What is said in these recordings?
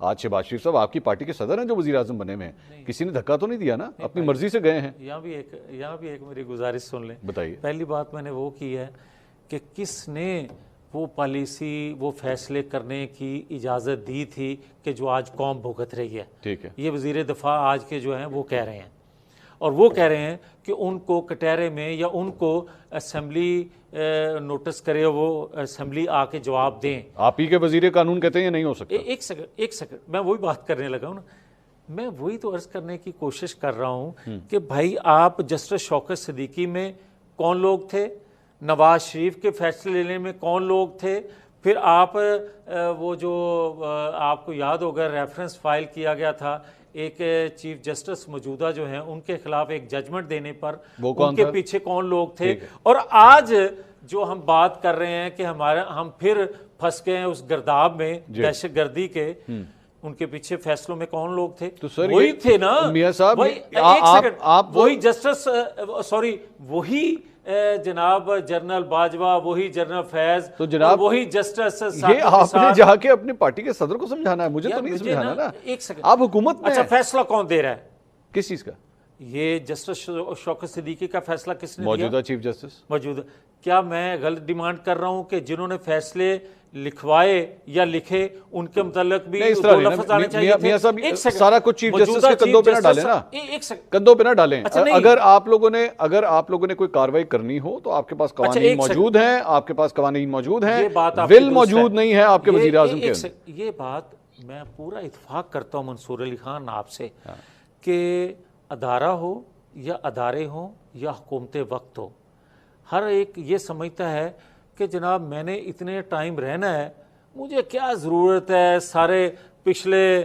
آج شہباز شریف صاحب آپ کی پارٹی کے صدر ہیں جو وزیر اعظم بنے ہوئے ہیں, کسی نے دھکا تو نہیں دیا نا, اپنی مرضی سے گئے ہیں. یہاں بھی ایک میری گزارش سن لیں. بتائیے. پہلی بات میں نے وہ کی ہے کہ کس نے وہ پالیسی, وہ فیصلے کرنے کی اجازت دی تھی کہ جو آج قوم بھگت رہی ہے. ٹھیک ہے. یہ وزیر دفاع آج کے جو ہیں وہ کہہ رہے ہیں, اور وہ کہہ رہے ہیں کہ ان کو کٹہرے میں یا ان کو اسمبلی نوٹس کرے, وہ اسمبلی آ کے جواب دیں. آپ ہی کے وزیر قانون کہتے ہیں یہ نہیں ہو سکتا. ایک سیکنڈ میں وہی بات کرنے لگا ہوں نا. میں وہی تو عرض کرنے کی کوشش کر رہا ہوں کہ بھائی آپ جسٹس شوکت صدیقی میں کون لوگ تھے, نواز شریف کے فیصلے لینے میں کون لوگ تھے, پھر آپ وہ جو آپ کو یاد ہوگا ریفرنس فائل کیا گیا تھا ایک چیف جسٹس موجودہ جو ہیں ان کے خلاف ایک ججمنٹ دینے پر, ان کے پیچھے کون لوگ تھے. اور آج جو ہم بات کر رہے ہیں کہ ہم پھر پھنس گئے ہیں اس گرداب میں دہشت گردی کے, ان کے پیچھے فیصلوں میں کون لوگ تھے؟ وہی تھے نا میاں صاحب. وہی جسٹس وہی جناب جنرل باجوہ, وہی جنرل فیض, تو جناب وہی جسٹس. یہ آپ نے جا کے اپنے پارٹی کے صدر کو سمجھانا ہے, مجھے تو نہیں سمجھانا نا. ایک سیکنڈ, آپ حکومت میں. اچھا فیصلہ کون دے رہا ہے؟ کس چیز کا؟ یہ جسٹس شوکت صدیقی کا فیصلہ کس نے دیا؟ موجودہ چیف جسٹس. موجودہ. کیا میں غلط ڈیمانڈ کر رہا ہوں کہ جنہوں نے فیصلے لکھوائے یا لکھے ان کے متعلق بھی دو لفظ آنے چاہیے تھے؟ میاں صاحب سارا کچھ چیف جسٹس کے کندھوں پہ نہ ڈالیں نا, کندھوں پہ نہ ڈالیں. اگر آپ لوگوں نے کوئی کاروائی کرنی ہو تو آپ کے پاس قوانین موجود ہیں, آپ کے پاس قوانین موجود ہیں, ول موجود نہیں ہے آپ کے وزیر اعظم کے. یہ بات میں پورا اتفاق کرتا ہوں منصور علی خان آپ سے کہ ادارہ ہو یا ادارے ہوں یا حکومت وقت ہو, ہر ایک یہ سمجھتا ہے کہ جناب میں نے اتنے ٹائم رہنا ہے, مجھے کیا ضرورت ہے سارے پچھلے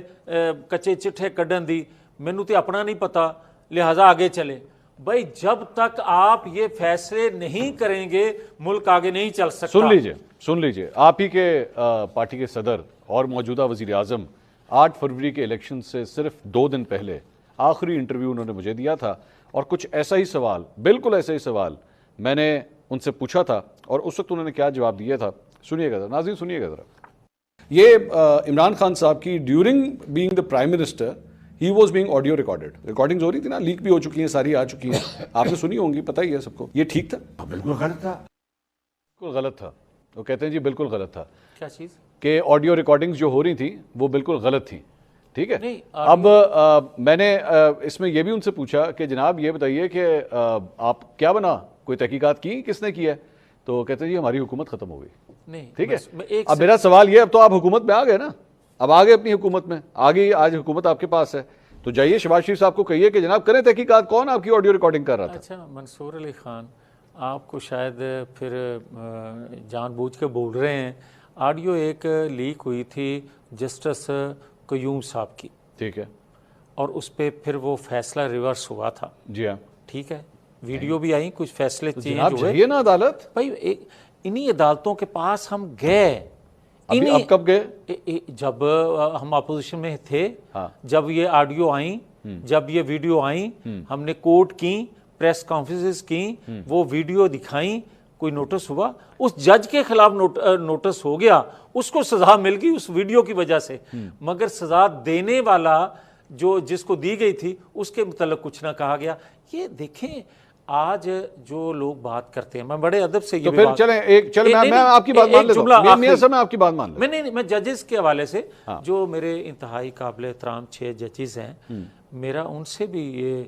کچے چٹھے کڈن دی, مینوں تے اپنا نہیں پتا لہٰذا آگے چلے. بھائی جب تک آپ یہ فیصلے نہیں کریں گے ملک آگے نہیں چل سکتا. سن لیجئے آپ ہی کے پارٹی کے صدر اور موجودہ وزیر اعظم 8 فروری کے الیکشن سے صرف 2 دن پہلے آخری انٹرویو انہوں نے مجھے دیا تھا, اور کچھ ایسا ہی سوال, بالکل ایسا ہی سوال میں نے ان سے پوچھا تھا, اور اس وقت انہوں نے کیا جواب دیا تھا سنیے گا ناظرین, سنیے گا ذرا. یہ عمران خان صاحب کی during being the prime minister he was being audio recorded, recordings ہو رہی تھی نا, لیک بھی ہو چکی ہیں, ساری آ چکی ہیں, آپ نے سنی ہوں گی, پتہ ہی ہے سب کو. یہ ٹھیک تھا؟ بالکل غلط تھا. بالکل غلط تھا. وہ کہتے ہیں جی بالکل غلط تھا. کیا چیز؟ کہ آڈیو ریکارڈنگز جو ہو رہی تھیں وہ بالکل غلط تھیں. ٹھیک ہے. اب میں نے اس میں یہ بھی ان سے پوچھا کہ جناب یہ بتائیے کہ آپ کیا بنا, کوئی تحقیقات کی, کس نے کی ہے؟ تو کہتے ہیں جی ہماری حکومت ختم ہو گئی. نہیں ٹھیک ہے. اب میرا سوال یہ, اب تو آپ حکومت میں آ گئے نا, اب آ گئے اپنی حکومت میں, آ گئی آج حکومت آپ کے پاس ہے, تو جائیے شہباز شریف صاحب کو کہیے کہ جناب کریں تحقیقات, کون آپ کی آڈیو ریکارڈنگ کر رہا تھا. اچھا منصور علی خان, آپ کو شاید پھر جان بوجھ کے بول رہے ہیں, آڈیو ایک لیک ہوئی تھی جسٹس قیوم صاحب کی. ٹھیک ہے. اور اس پہ پھر وہ فیصلہ ریورس ہوا تھا. جی ہاں. ٹھیک ہے, ویڈیو بھی آئی, کچھ فیصلے چینج ہوئے نا عدالت. بھائی انہی عدالتوں کے پاس ہم گئے. اب کب گئے؟ جب ہم اپوزیشن میں تھے, جب یہ آڈیو آئیں, جب یہ ویڈیو آئیں, ہم نے کورٹ کی پریس کانفرنسز کی, وہ ویڈیو دکھائیں, کوئی نوٹس ہوا؟ اس جج کے خلاف نوٹس ہو گیا, اس کو سزا مل گئی اس ویڈیو کی وجہ سے, مگر سزا دینے والا جس کو دی گئی تھی اس کے متعلق کچھ نہ کہا گیا. یہ دیکھیں آج جو لوگ بات کرتے ہیں, میں بڑے ادب سے یہ پھر چلیں میں آپ کی بات مان لیتا ہوں, میاں صاحب میں آپ کی بات مان لیتا ہوں. میں ججز کے حوالے سے جو میرے انتہائی قابل احترام 6 ججز ہیں, میرا ان سے بھی یہ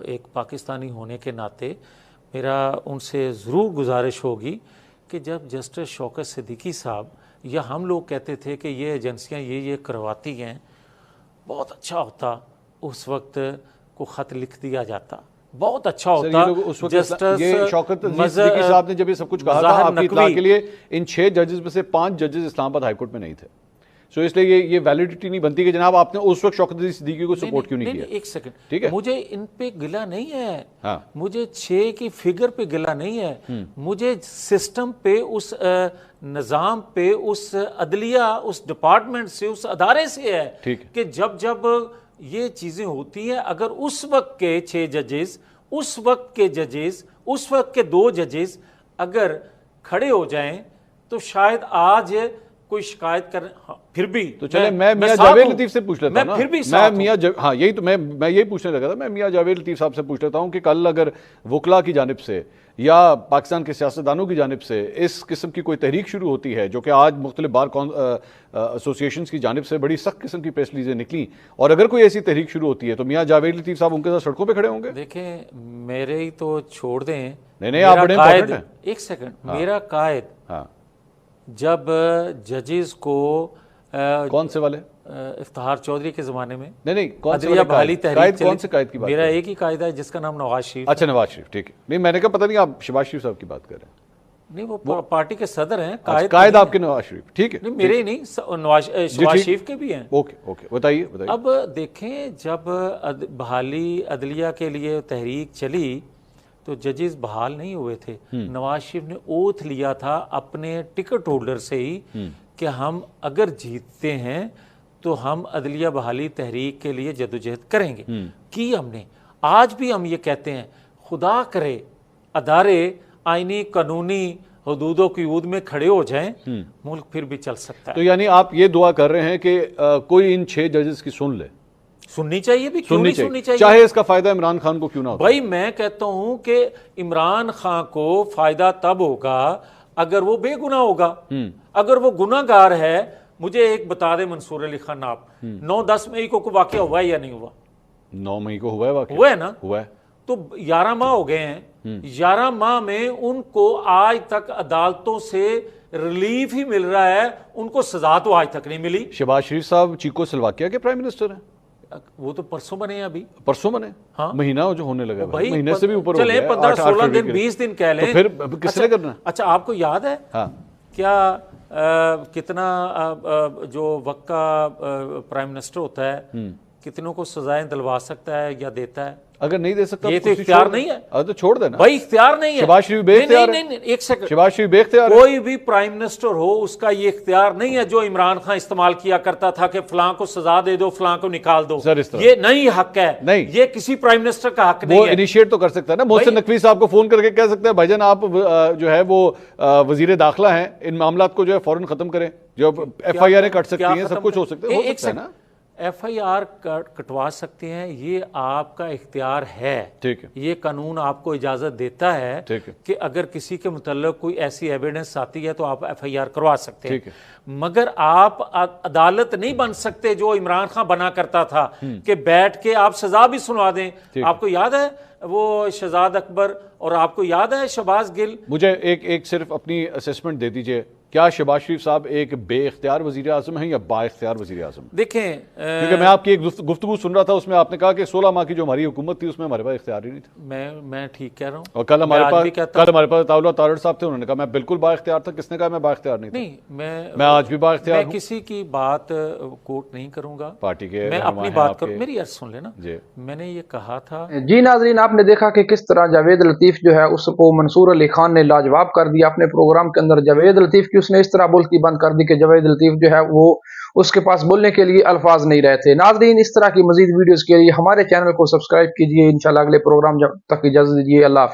ایک پاکستانی ہونے کے ناطے میرا ان سے ضرور گزارش ہوگی کہ جب جسٹس شوکت صدیقی صاحب یا ہم لوگ کہتے تھے کہ یہ ایجنسیاں یہ کرواتی ہیں, بہت اچھا ہوتا اس وقت کو خط لکھ دیا جاتا, بہت اچھا ہوتا. جسٹس شوکت صدیقی صاحب نے جب یہ سب کچھ کہا تھا, آپ کی اطلاع کے لیے ان 6 ججز میں سے 5 ججز اسلام آباد ہائی کورٹ میں نہیں تھے, سو اس لیے یہ ویلیڈیٹی نہیں بنتی کہ جناب آپ نے اس وقت شوکت صدیقی کو سپورٹ کیوں نہیں کیا. ایک سیکنڈ, ٹھیک ہے, مجھے ان پہ گلہ نہیں ہے, مجھے 6 کی فگر پہ گلہ نہیں ہے, مجھے سسٹم پہ, اس نظام پہ, اس عدلیہ, اس ڈپارٹمنٹ سے, اس ادارے سے ہے کہ جب یہ چیزیں ہوتی ہیں, اگر اس وقت کے 6 ججز, اس وقت کے ججز, اس وقت کے 2 ججز اگر کھڑے ہو جائیں تو شاید آج کوئی شکایت کر پھر بھی تو چلے میں میاں جاوید لطیف سے پوچھ لیتا ہوں نا، پھر بھی میں میاں ہاں یہی تو میں یہی پوچھنے لگا تھا، میں میاں جاوید لطیف صاحب سے پوچھ لیتا ہوں کہ کل اگر وکلا کی جانب سے یا پاکستان کے سیاستدانوں کی جانب سے اس قسم کی کوئی تحریک شروع ہوتی ہے، جو کہ آج مختلف بار ایسوسیشنز کی جانب سے بڑی سخت قسم کی پریس ریلیزیں نکلی، اور اگر کوئی ایسی تحریک شروع ہوتی ہے تو میاں جاوید لطیف صاحب ان کے ساتھ سڑکوں پہ کھڑے ہوں گے؟ دیکھیں میرے ہی تو چھوڑ دیں، نہیں آپ بڑے امپورٹنٹ ہیں۔ ایک سیکنڈ، میرا قائد ہاں جب ججز کو کون سے والے؟ افتخار چودھری کے زمانے میں نہیں کون سے عدلیہ بحالی تحریک کون سے قائد کی بات؟ میرا ایک ہی قائد ہے جس کا نام نواز شریف۔ اچھا نواز شریف، ٹھیک ہے، نہیں میں نے کہا پتہ نہیں آپ شہباز شریف صاحب کی بات کر رہے ہیں۔ نہیں وہ پارٹی کے صدر ہیں، قائد آپ کے نواز شریف، ٹھیک ہے، نہیں میرے ہی نہیں، شہباز شریف کے بھی ہیں۔ اوکے بتائیے۔ اب دیکھیں جب بحالی عدلیہ کے لیے تحریک چلی تو ججز بحال نہیں ہوئے تھے، نواز شریف نے اوتھ لیا تھا اپنے ٹکٹ ہولڈر سے ہی کہ ہم اگر جیتتے ہیں تو ہم عدلیہ بحالی تحریک کے لیے جدوجہد کریں گے، کی ہم نے۔ آج بھی ہم یہ کہتے ہیں خدا کرے ادارے آئینی قانونی حدودوں کی حدود میں کھڑے ہو جائیں، ملک پھر بھی چل سکتا ہے۔ تو یعنی آپ یہ دعا کر رہے ہیں کہ کوئی ان 6 ججز کی سن لے؟ سننی چاہیے بھی، کیوں نہیں سننی چاہیے؟ چاہے اس کا فائدہ عمران خان کو کیوں نہ ہو۔ بھائی میں کہتا ہوں کہ عمران خان کو فائدہ تب ہوگا اگر وہ بے گناہ ہوگا، اگر وہ گناہ گار ہے۔ مجھے ایک بتا دیں منصور علی خان، آپ 9-10 مئی کو کوئی واقعہ ہوا ہے یا نہیں ہوا؟ 9 مئی کو ہوا ہے واقعہ؟ ہوا ہے نا؟ ہوا ہے۔ تو 11 ماہ ہو گئے ہیں، 11 ماہ میں ان کو آج تک عدالتوں سے ریلیف ہی مل رہا ہے، ان کو سزا تو آج تک نہیں ملی۔ شہباز شریف صاحب چیکو سلواکیہ کے پرائم منسٹر ہیں، وہ تو پرسوں بنے ہیں، ابھی پرسوں بنے، مہینہ جو ہونے لگا ہے، مہینے سے بھی اوپر ہو چلیں گیا، 15-16 دن 20 دن کہہ لیں، تو پھر کس نے کرنا؟ اچھا آپ کو یاد ہے کیا کتنا جو وقت کا پرائم منسٹر ہوتا ہے کتنوں کو سزائیں دلوا سکتا ہے یا دیتا ہے؟ اگر نہیں دے سکتا یہ تو اختیار نہیں ہے، تو چھوڑ دینا بھائی اختیار نہیں ہے۔ شہباز شریف بے اختیار ہے، نہیں ایک سیکنڈ، شہباز شریف بے اختیار ہے۔ کوئی بھی پرائم منسٹر ہو اس کا یہ اختیار نہیں ہے جو عمران خان استعمال کیا کرتا تھا کہ فلاں کو سزا دے دو فلاں کو نکال دو، یہ نہیں حق ہے، نہیں یہ کسی پرائم منسٹر کا حق نہیں ہے۔ وہ انیشیٹ تو کر سکتا ہے نا، محسن نقوی صاحب کو فون کر کے کہہ سکتا ہے بھائی جان آپ جو ہے وہ وزیر داخلہ ہیں، ان معاملات کو جو ہے فوراً ختم کریں، جو ایف آئی آر کٹ سکتی ہیں، سب کچھ ہو سکتا ہے نا۔ ایف آئی آر کٹوا سکتے ہیں، یہ آپ کا اختیار ہے، ٹھیک ہے، یہ قانون آپ کو اجازت دیتا ہے کہ اگر کسی کے متعلق کوئی ایسی ایویڈنس آتی ہے تو آپ ایف آئی آر کروا سکتے ہیں، مگر آپ عدالت نہیں بن سکتے جو عمران خان بنا کرتا تھا کہ بیٹھ کے آپ سزا بھی سنوا دیں۔ آپ کو یاد ہے وہ شہزاد اکبر، اور آپ کو یاد ہے شہباز گل؟ مجھے ایک صرف اپنی اسیسمنٹ دے دیجئے، کیا شہباز شریف صاحب ایک بے اختیار وزیر اعظم ہیں یا با اختیار وزیر اعظم؟ دیکھیں کیونکہ میں آپ کی ایک گفتگو سن رہا تھا، اس میں آپ نے کہا کہ 16 ماہ کی جو ہماری حکومت تھی اس میں ہمارے پاس اختیار ہی نہیں تھا۔ میں ٹھیک کہہ رہا ہوں، اور کل ہمارے پاس طاولہ طارڑ صاحب تھے، انہوں نے کہا میں بالکل با اختیار تھا۔ کس نے کہا میں با اختیار نہیں تھا؟ نہیں میں آج بھی با اختیار ہوں، میں کسی کی بات کوٹ نہیں کروں گا، پارٹی کے میں اپنی بات کروں، میری عرض سن لینا۔ میں نے یہ کہا تھا جی ناظرین، آپ نے دیکھا کہ کس طرح جاوید لطیف جو ہے اس کو منصور علی خان نے لاجواب کر دیا اپنے پروگرام کے اندر۔ جاوید لطیف کی اس نے اس طرح بولتی بند کر دی کہ جاوید لطیف جو ہے وہ اس کے پاس بولنے کے لیے الفاظ نہیں رہتے۔ ناظرین اس طرح کی مزید ویڈیوز کے لیے ہمارے چینل کو سبسکرائب کیجئے، انشاءاللہ اگلے پروگرام تک اجازت دیجیے، اللہ حافظ۔